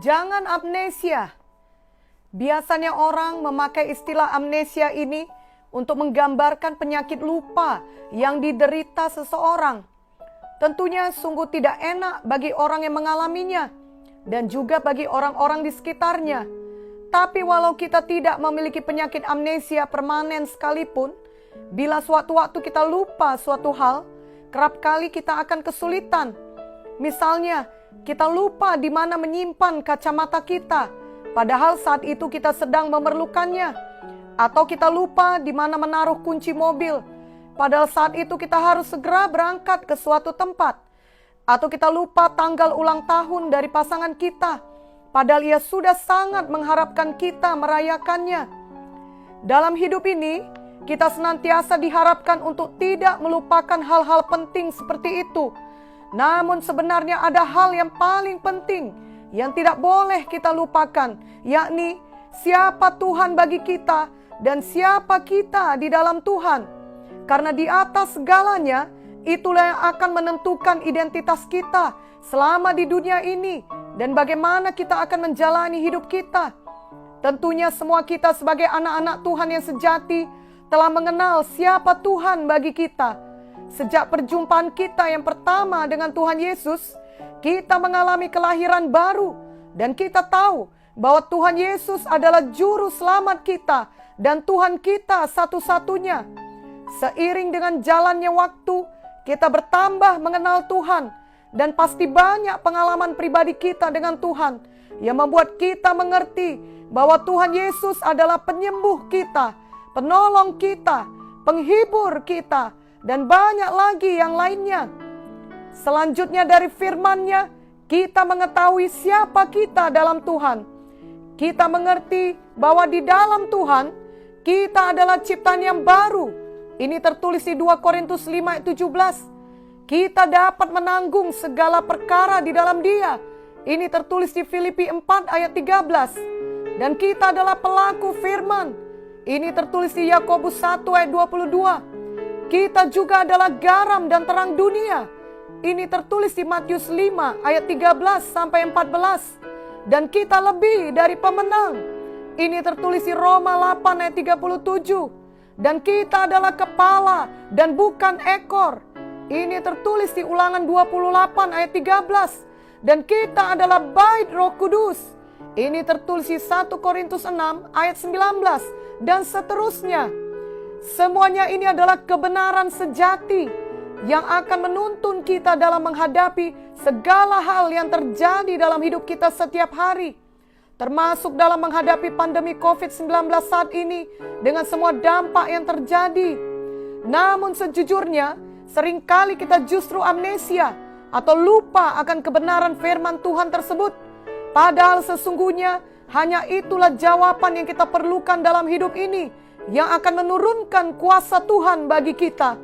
Jangan amnesia. Biasanya orang memakai istilah amnesia ini untuk menggambarkan penyakit lupa yang diderita seseorang. Tentunya sungguh tidak enak bagi orang yang mengalaminya dan juga bagi orang-orang di sekitarnya. Tapi walau kita tidak memiliki penyakit amnesia permanen sekalipun, bila suatu-waktu kita lupa suatu hal, kerap kali kita akan kesulitan. Misalnya, kita lupa di mana menyimpan kacamata kita, padahal saat itu kita sedang memerlukannya. Atau kita lupa di mana menaruh kunci mobil, padahal saat itu kita harus segera berangkat ke suatu tempat. Atau kita lupa tanggal ulang tahun dari pasangan kita, padahal ia sudah sangat mengharapkan kita merayakannya. Dalam hidup ini, kita senantiasa diharapkan untuk tidak melupakan hal-hal penting seperti itu. Namun sebenarnya ada hal yang paling penting yang tidak boleh kita lupakan, yakni siapa Tuhan bagi kita dan siapa kita di dalam Tuhan. Karena di atas segalanya, itulah yang akan menentukan identitas kita selama di dunia ini dan bagaimana kita akan menjalani hidup kita. Tentunya semua kita sebagai anak-anak Tuhan yang sejati telah mengenal siapa Tuhan bagi kita. Sejak perjumpaan kita yang pertama dengan Tuhan Yesus, kita mengalami kelahiran baru dan kita tahu bahwa Tuhan Yesus adalah juru selamat kita dan Tuhan kita satu-satunya. Seiring dengan jalannya waktu, kita bertambah mengenal Tuhan dan pasti banyak pengalaman pribadi kita dengan Tuhan yang membuat kita mengerti bahwa Tuhan Yesus adalah penyembuh kita, penolong kita, penghibur kita, dan banyak lagi yang lainnya. Selanjutnya dari firman-Nya, kita mengetahui siapa kita dalam Tuhan. Kita mengerti bahwa di dalam Tuhan, kita adalah ciptaan yang baru. Ini tertulis di 2 Korintus 5 ayat 17. Kita dapat menanggung segala perkara di dalam Dia. Ini tertulis di Filipi 4 ayat 13. Dan kita adalah pelaku firman. Ini tertulis di Yakobus 1 ayat 22. Kita juga adalah garam dan terang dunia. Ini tertulis di Matius 5 ayat 13 sampai 14. Dan kita lebih dari pemenang. Ini tertulis di Roma 8 ayat 37. Dan kita adalah kepala dan bukan ekor. Ini tertulis di Ulangan 28 ayat 13. Dan kita adalah bait Roh Kudus. Ini tertulis di 1 Korintus 6 ayat 19 dan seterusnya. Semuanya ini adalah kebenaran sejati yang akan menuntun kita dalam menghadapi segala hal yang terjadi dalam hidup kita setiap hari. Termasuk dalam menghadapi pandemi COVID-19 saat ini dengan semua dampak yang terjadi. Namun sejujurnya, seringkali kita justru amnesia atau lupa akan kebenaran firman Tuhan tersebut. Padahal sesungguhnya hanya itulah jawaban yang kita perlukan dalam hidup ini, yang akan menurunkan kuasa Tuhan bagi kita.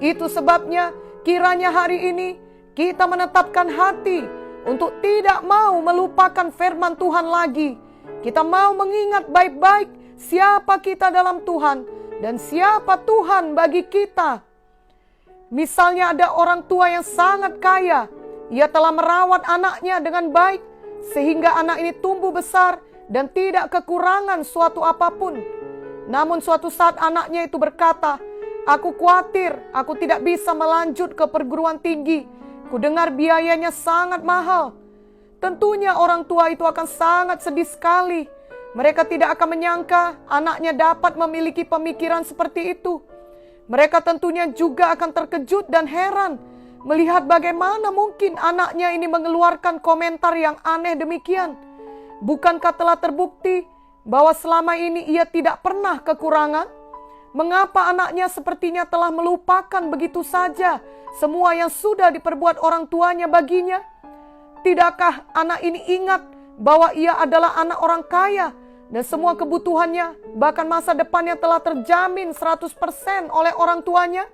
Itu sebabnya kiranya hari ini kita menetapkan hati untuk tidak mau melupakan firman Tuhan lagi. Kita mau mengingat baik-baik siapa kita dalam Tuhan dan siapa Tuhan bagi kita. Misalnya ada orang tua yang sangat kaya. Ia telah merawat anaknya dengan baik sehingga anak ini tumbuh besar dan tidak kekurangan suatu apapun. Namun suatu saat anaknya itu berkata, "Aku khawatir aku tidak bisa melanjut ke perguruan tinggi. Kudengar biayanya sangat mahal." Tentunya orang tua itu akan sangat sedih sekali. Mereka tidak akan menyangka anaknya dapat memiliki pemikiran seperti itu. Mereka tentunya juga akan terkejut dan heran melihat bagaimana mungkin anaknya ini mengeluarkan komentar yang aneh demikian. Bukankah telah terbukti bahwa selama ini ia tidak pernah kekurangan? Mengapa anaknya sepertinya telah melupakan begitu saja semua yang sudah diperbuat orang tuanya baginya? Tidakkah anak ini ingat bahwa ia adalah anak orang kaya dan semua kebutuhannya, bahkan masa depannya telah terjamin 100% oleh orang tuanya?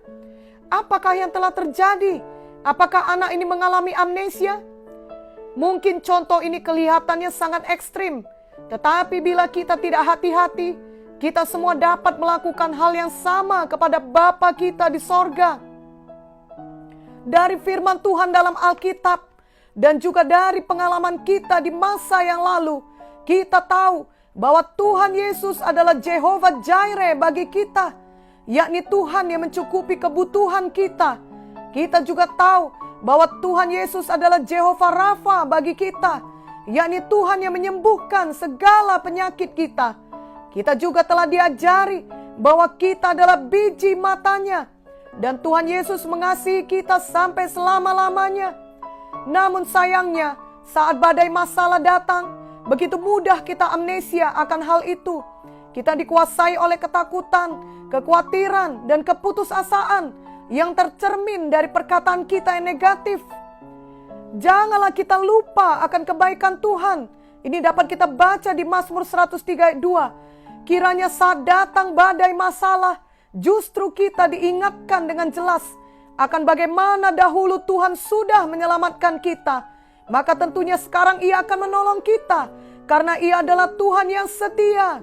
Apakah yang telah terjadi? Apakah anak ini mengalami amnesia? Mungkin contoh ini kelihatannya sangat ekstrim, tetapi bila kita tidak hati-hati, kita semua dapat melakukan hal yang sama kepada Bapa kita di sorga. Dari firman Tuhan dalam Alkitab, dan juga dari pengalaman kita di masa yang lalu, kita tahu bahwa Tuhan Yesus adalah Jehovah Jireh bagi kita, yakni Tuhan yang mencukupi kebutuhan kita. Kita juga tahu bahwa Tuhan Yesus adalah Jehovah Rafa bagi kita, yakni Tuhan yang menyembuhkan segala penyakit kita. Kita juga telah diajari bahwa kita adalah biji matanya, dan Tuhan Yesus mengasihi kita sampai selama-lamanya. Namun sayangnya, saat badai masalah datang, begitu mudah kita amnesia akan hal itu. Kita dikuasai oleh ketakutan, kekhawatiran, dan keputusasaan yang tercermin dari perkataan kita yang negatif. Janganlah kita lupa akan kebaikan Tuhan. Ini dapat kita baca di Mazmur 103 ayat 2. Kiranya saat datang badai masalah, justru kita diingatkan dengan jelas akan bagaimana dahulu Tuhan sudah menyelamatkan kita. Maka tentunya sekarang Ia akan menolong kita, karena Ia adalah Tuhan yang setia.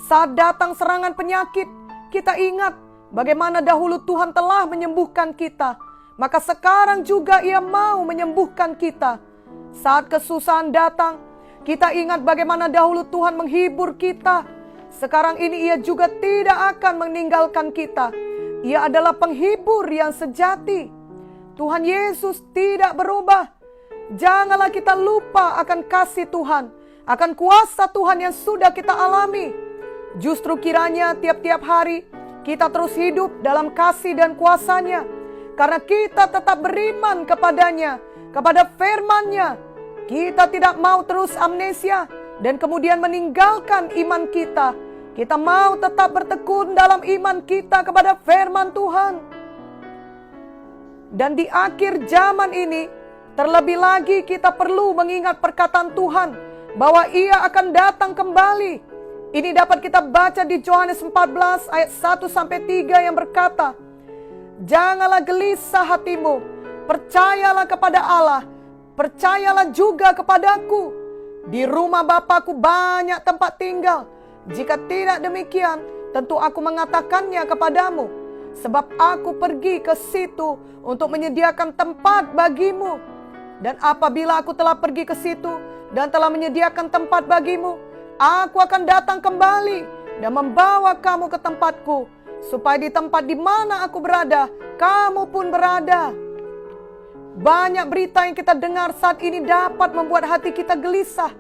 Saat datang serangan penyakit, kita ingat bagaimana dahulu Tuhan telah menyembuhkan kita. Maka sekarang juga Ia mau menyembuhkan kita. Saat kesusahan datang, kita ingat bagaimana dahulu Tuhan menghibur kita. Sekarang ini Ia juga tidak akan meninggalkan kita. Ia adalah penghibur yang sejati. Tuhan Yesus tidak berubah. Janganlah kita lupa akan kasih Tuhan, akan kuasa Tuhan yang sudah kita alami. Justru kiranya tiap-tiap hari kita terus hidup dalam kasih dan kuasa-Nya, karena kita tetap beriman kepadanya, kepada firman-Nya. Kita tidak mau terus amnesia dan kemudian meninggalkan iman kita. Kita mau tetap bertekun dalam iman kita kepada firman Tuhan. Dan di akhir zaman ini, terlebih lagi kita perlu mengingat perkataan Tuhan bahwa Ia akan datang kembali. Ini dapat kita baca di Yohanes 14 ayat 1-3 yang berkata, "Janganlah gelisah hatimu, percayalah kepada Allah, percayalah juga kepadaku. Di rumah Bapa-Ku banyak tempat tinggal. Jika tidak demikian, tentu Aku mengatakannya kepadamu. Sebab Aku pergi ke situ untuk menyediakan tempat bagimu. Dan apabila Aku telah pergi ke situ dan telah menyediakan tempat bagimu, Aku akan datang kembali dan membawa kamu ke tempatku, supaya di tempat di mana Aku berada, kamu pun berada." Banyak berita yang kita dengar saat ini dapat membuat hati kita gelisah.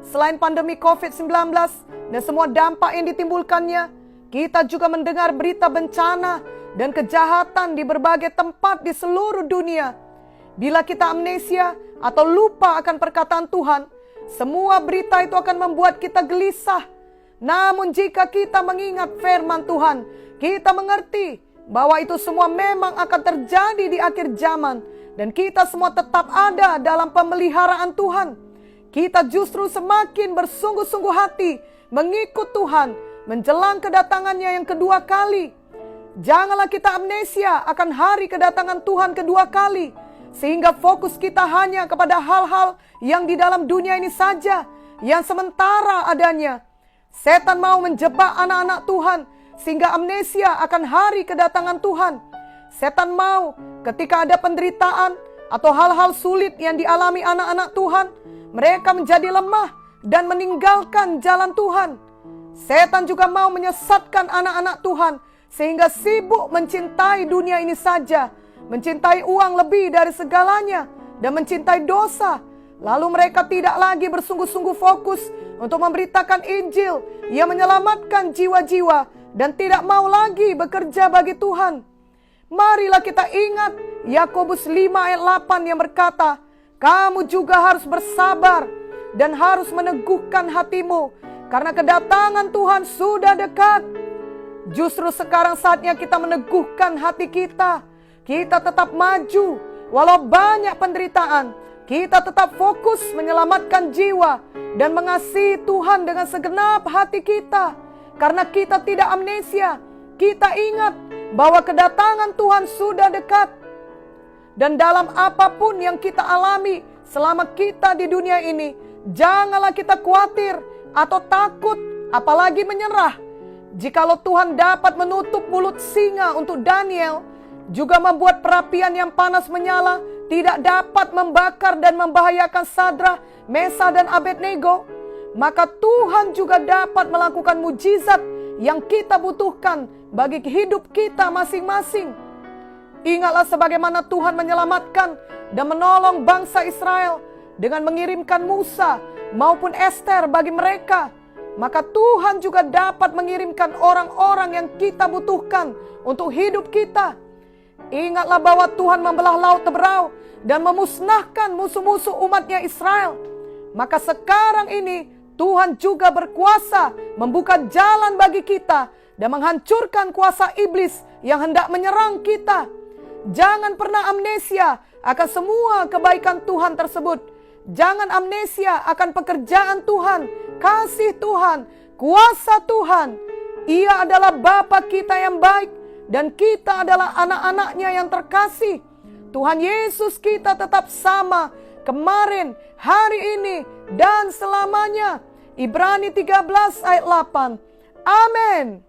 Selain pandemi COVID-19 dan semua dampak yang ditimbulkannya, kita juga mendengar berita bencana dan kejahatan di berbagai tempat di seluruh dunia. Bila kita amnesia atau lupa akan perkataan Tuhan, semua berita itu akan membuat kita gelisah. Namun jika kita mengingat firman Tuhan, kita mengerti bahwa itu semua memang akan terjadi di akhir zaman, dan kita semua tetap ada dalam pemeliharaan Tuhan. Kita justru semakin bersungguh-sungguh hati mengikut Tuhan menjelang kedatangannya yang kedua kali. Janganlah kita amnesia akan hari kedatangan Tuhan kedua kali, sehingga fokus kita hanya kepada hal-hal yang di dalam dunia ini saja, yang sementara adanya. Setan mau menjebak anak-anak Tuhan sehingga amnesia akan hari kedatangan Tuhan. Setan mau ketika ada penderitaan atau hal-hal sulit yang dialami anak-anak Tuhan, mereka menjadi lemah dan meninggalkan jalan Tuhan. Setan juga mau menyesatkan anak-anak Tuhan sehingga sibuk mencintai dunia ini saja, mencintai uang lebih dari segalanya, dan mencintai dosa. Lalu mereka tidak lagi bersungguh-sungguh fokus untuk memberitakan Injil yang menyelamatkan jiwa-jiwa dan tidak mau lagi bekerja bagi Tuhan. Marilah kita ingat Yakobus 5 ayat 8 yang berkata, "Kamu juga harus bersabar dan harus meneguhkan hatimu, karena kedatangan Tuhan sudah dekat." Justru sekarang saatnya kita meneguhkan hati kita. Kita tetap maju walau banyak penderitaan. Kita tetap fokus menyelamatkan jiwa dan mengasihi Tuhan dengan segenap hati kita. Karena kita tidak amnesia, kita ingat bahwa kedatangan Tuhan sudah dekat. Dan dalam apapun yang kita alami selama kita di dunia ini, janganlah kita khawatir atau takut, apalagi menyerah. Jikalau Tuhan dapat menutup mulut singa untuk Daniel, juga membuat perapian yang panas menyala tidak dapat membakar dan membahayakan Sadrak, Mesah dan Abednego, maka Tuhan juga dapat melakukan mujizat yang kita butuhkan bagi hidup kita masing-masing. Ingatlah sebagaimana Tuhan menyelamatkan dan menolong bangsa Israel dengan mengirimkan Musa maupun Ester bagi mereka. Maka Tuhan juga dapat mengirimkan orang-orang yang kita butuhkan untuk hidup kita. Ingatlah bahwa Tuhan membelah laut Teberau dan memusnahkan musuh-musuh umatnya Israel. Maka sekarang ini Tuhan juga berkuasa membuka jalan bagi kita dan menghancurkan kuasa iblis yang hendak menyerang kita. Jangan pernah amnesia akan semua kebaikan Tuhan tersebut. Jangan amnesia akan pekerjaan Tuhan, kasih Tuhan, kuasa Tuhan. Ia adalah Bapa kita yang baik dan kita adalah anak-anaknya yang terkasih. Tuhan Yesus kita tetap sama kemarin, hari ini, dan selamanya. Ibrani 13 ayat 8. Amin.